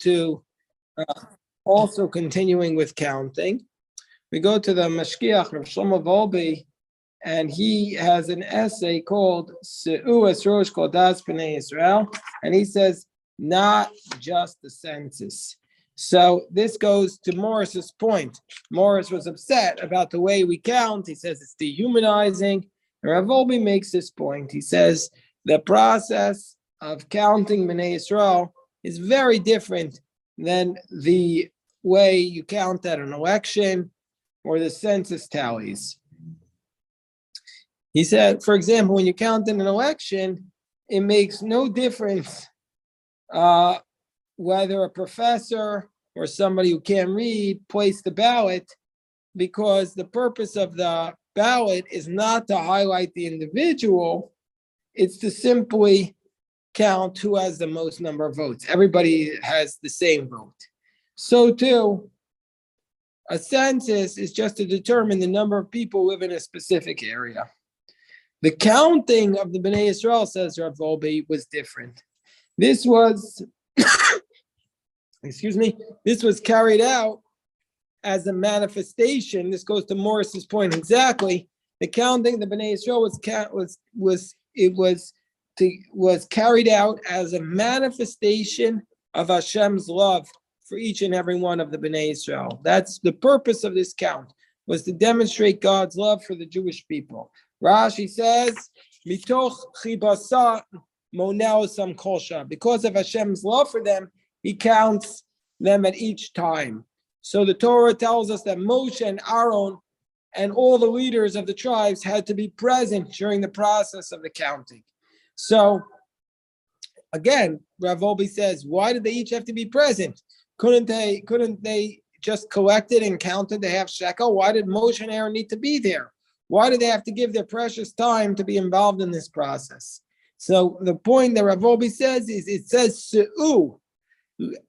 to also continuing with counting. We go to the Mashkiach of Shlomo Wolbe, and he has an essay called Se'uas Rosh Kodas B'nai Israel, and he says, not just the census. So this goes to Morris's point. Morris was upset about the way we count. He says it's dehumanizing. And Rav Wolbe makes this point. He says the process of counting B'nai Israel is very different than the way you count at an election or the census tallies. He said, for example, when you count in an election, it makes no difference whether a professor or somebody who can't read placed the ballot, because the purpose of the ballot is not to highlight the individual, it's to simply count who has the most number of votes. Everybody has the same vote. So too, a census is just to determine the number of people who live in a specific area. The counting of the Bnei Israel, says Rav Wolbe, was different. This was, this was carried out as a manifestation. This goes to Morris's point exactly. The counting of the Bnei Israel was carried out as a manifestation of Hashem's love for each and every one of the Bnei Israel. That's the purpose of this count, was to demonstrate God's love for the Jewish people. Rashi says, Mitoch chibasa moneo sam kosha. Because of Hashem's love for them, he counts them at each time. So the Torah tells us that Moshe and Aaron and all the leaders of the tribes had to be present during the process of the counting. So again, Rav Wolbe says, why did they each have to be present? Couldn't they just collect it and counted the half shekel? Why did Moshe and Aaron need to be there? Why do they have to give their precious time to be involved in this process? So the point that Rav Wolbe says is, it says, Se'u,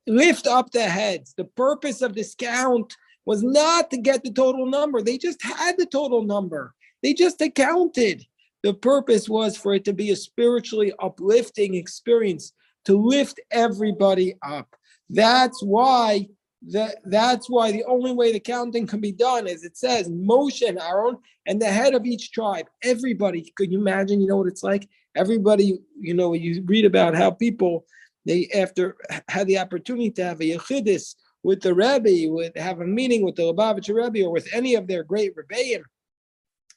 lift up the heads. The purpose of this count was not to get the total number. They just had the total number. They just counted. The purpose was for it to be a spiritually uplifting experience, to lift everybody up. That's why the only way the counting can be done is, it says, Moshe and Aaron and the head of each tribe. Everybody, could you imagine, you know what it's like? Everybody, you read about how people, they after had the opportunity to have a yechidus with the Rebbe, have a meeting with the Lubavitcher Rebbe or with any of their great Rebbeim.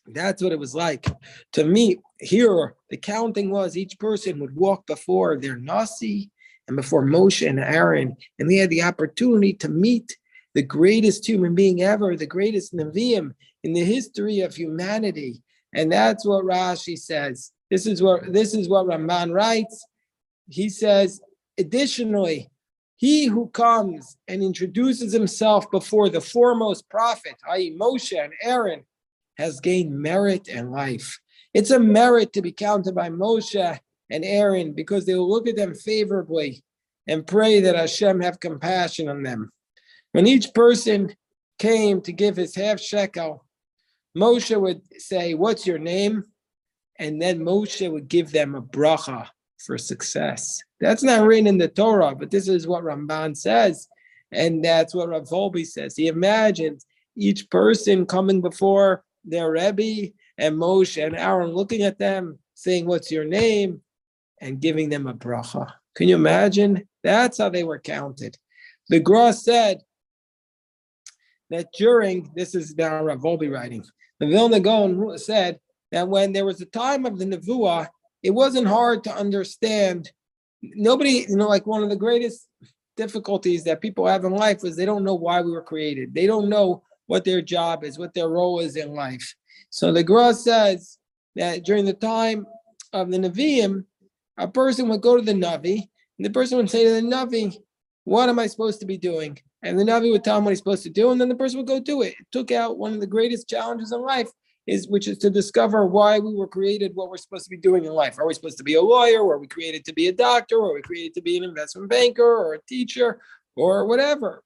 That's what it was like. To me, here, the counting was each person would walk before their Nasi and before Moshe and Aaron, and they had the opportunity to meet the greatest human being ever, the greatest Nevi'im in the history of humanity. And that's what Rashi says. This is what Ramban writes. He says, additionally, he who comes and introduces himself before the foremost prophet, i.e. Moshe and Aaron, has gained merit and life. It's a merit to be counted by Moshe and Aaron, because they will look at them favorably and pray that Hashem have compassion on them. When each person came to give his half shekel, Moshe would say, what's your name? And then Moshe would give them a bracha for success. That's not written in the Torah, but this is what Ramban says, and that's what Rav Wolbe says. He imagines each person coming before their Rebbe and Moshe and Aaron, looking at them, saying, what's your name? And giving them a bracha. Can you imagine? That's how they were counted. The Gra said that this is now Rav Wolbe writing, the Vilna Gaon said that when there was a time of the Nevuah, it wasn't hard to understand. Nobody, like one of the greatest difficulties that people have in life is they don't know why we were created. They don't know what their job is, what their role is in life. So the Gra says that during the time of the Nevi'im, a person would go to the Navi, and the person would say to the Navi, what am I supposed to be doing? And the Navi would tell him what he's supposed to do, and then the person would go do it. It took out one of the greatest challenges in life, which is to discover why we were created, what we're supposed to be doing in life. Are we supposed to be a lawyer? Were we created to be a doctor? Were we created to be an investment banker or a teacher or whatever?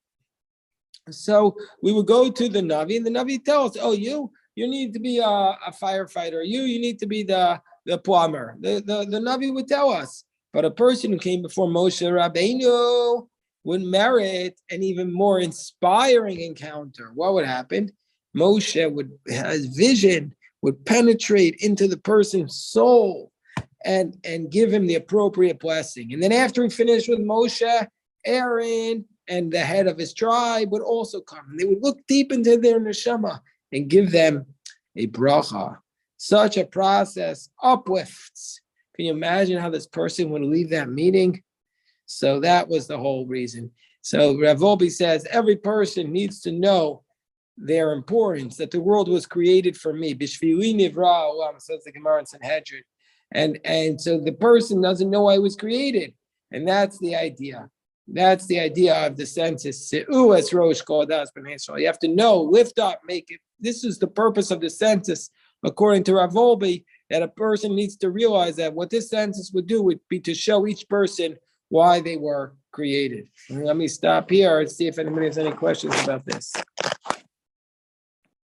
So we would go to the Navi, and the Navi tells us, you need to be a firefighter. You need to be the plumber. The Navi would tell us. But a person who came before Moshe Rabbeinu, would merit an even more inspiring encounter. What would happen? Moshe would, his vision would penetrate into the person's soul and give him the appropriate blessing. And then after he finished with Moshe, Aaron and the head of his tribe would also come. And they would look deep into their neshama and give them a bracha. Such a process uplifts. Can you imagine how this person would leave that meeting? So that was the whole reason. So Rav Wolbe says every person needs to know their importance, that the world was created for me. Bishvili nivra olam, says the Gemara in Sanhedrin. And so the person doesn't know I was created. And that's the idea. That's the idea of the census. You have to know, lift up, make it. This is the purpose of the census, according to Rav Wolbe, that a person needs to realize that what this census would do would be to show each person why they were created. Let me stop here and see if anybody has any questions about this.